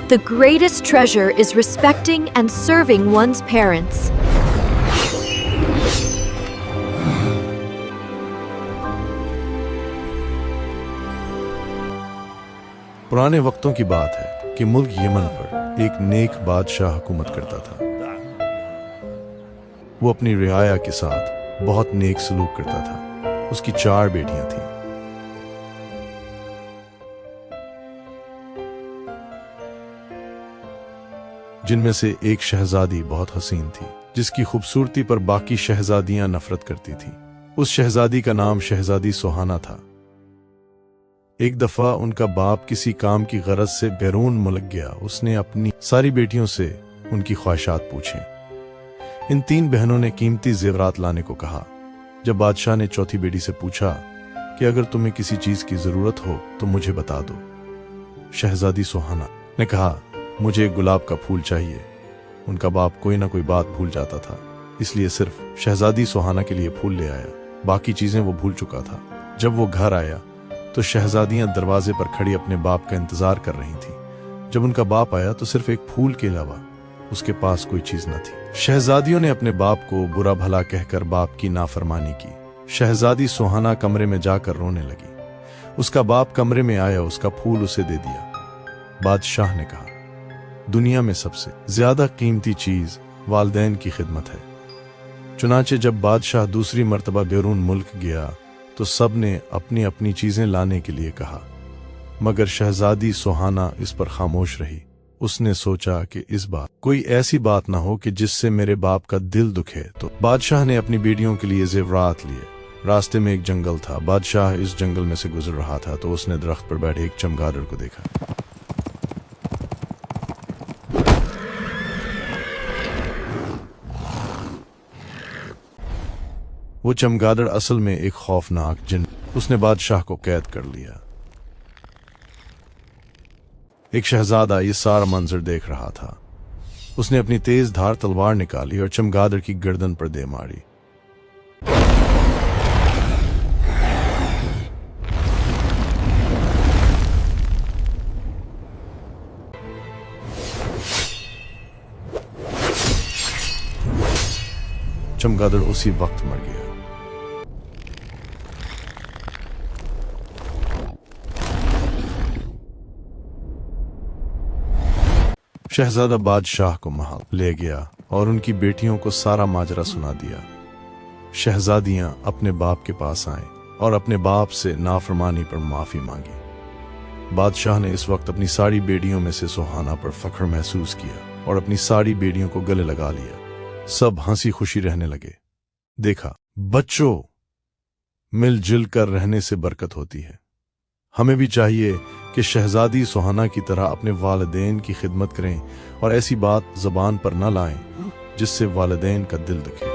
The greatest treasure is respecting and serving one's parents. पुराने वक्तों की बात है कि मुल्क यमन पर एक नेक बादशाह हुकूमत करता था। वो अपनी रियाया के साथ बहुत नेक सलूक करता था। उसकी 4 बेटियां थीं। जिनमें से एक शहजादी बहुत हसीन थी, जिसकी खूबसूरती पर बाकी शहजादियां नफरत करती थीं। उस शहजादी का नाम शहजादी सुहाना था। एक दफा उनका बाप किसी काम की गरज से बैरून मुल्क गया। उसने अपनी सारी बेटियों से उनकी ख्वाहिशात पूछे। इन 3 बहनों ने कीमती जेवरात लाने को कहा। जब बादशाह ने चौथी बेटी से पूछा कि अगर तुम्हें किसी चीज की जरूरत हो तो मुझे बता दो, शहजादी सुहाना ने कहा, मुझे एक गुलाब का फूल चाहिए। उनका बाप कोई ना कोई बात भूल जाता था, इसलिए सिर्फ शहजादी सुहाना के लिए फूल ले आया। बाकी चीजें वो भूल चुका था। जब वो घर आया तो शहजादियां दरवाजे पर खड़ी अपने बाप का इंतजार कर रही थीं। जब उनका बाप आया तो सिर्फ एक फूल के अलावा उसके पास कोई चीज न थी। शहजादियों ने अपने बाप को बुरा भला कहकर बाप की नाफरमानी की। शहजादी सुहाना कमरे में जाकर रोने लगी। उसका बाप कमरे में आया, उसका फूल उसे दे दिया। बादशाह ने कहा, दुनिया में सबसे ज्यादा कीमती चीज वालिदैन की खिदमत है। चुनाचे जब बादशाह दूसरी मर्तबा बैरून मुल्क गया तो सब ने अपनी अपनी चीजें लाने के लिए कहा, मगर शहजादी सुहाना इस पर खामोश रही। उसने सोचा कि इस बार कोई ऐसी बात ना हो कि जिससे मेरे बाप का दिल दुखे। तो बादशाह ने अपनी बेटियों के लिए जेवरात लिए। रास्ते में एक जंगल था। बादशाह इस जंगल में से गुजर रहा था तो उसने दरख्त पर बैठे एक चमगादड़ को देखा। वो चमगादड़ असल में एक खौफनाक जिन। उसने बादशाह को कैद कर लिया। एक शहजादा ये सारा मंजर देख रहा था। उसने अपनी तेज धार तलवार निकाली और चमगादड़ की गर्दन पर दे मारी। चमगादड़ उसी वक्त मर गया। शहजादा बादशाह को महल ले गया और उनकी बेटियों को सारा माजरा सुना दिया। शहजादियां अपने बाप के पास आए और अपने बाप से नाफरमानी पर माफी मांगी। बादशाह ने इस वक्त अपनी सारी बेटियों में से सुहाना पर फख्र महसूस किया और अपनी सारी बेटियों को गले लगा लिया। सब हंसी खुशी रहने लगे। देखा, बच्चों, मिलजुल कर रहने से बरकत होती है। हमें भी चाहिए कि शहजादी सुहाना की तरह अपने वालिदैन की खिदमत करें और ऐसी बात ज़बान पर न लाएं जिससे वालिदैन का दिल दुखे।